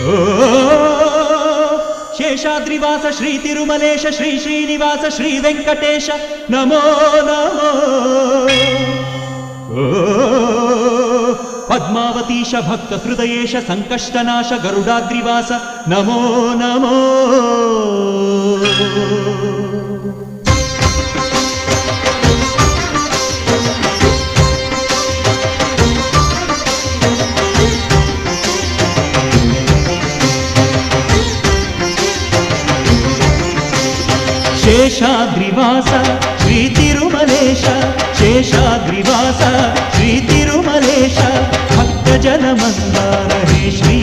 ఓ శేషాద్రివాస శ్రీ తిరుమలేశ శ్రీ శ్రీనివాస శ్రీ వెంకటేశ నమో నమో. ఓ పద్మావతీశ భక్త హృదయేశ సంకష్టనాశ గరుడాద్రివాస నమో నమో. శేషాద్రివాస శ్రీ తిరుమలేశ శేషాద్రివాస శ్రీ తిరుమలేశ భక్తజన మందార హే శ్రీ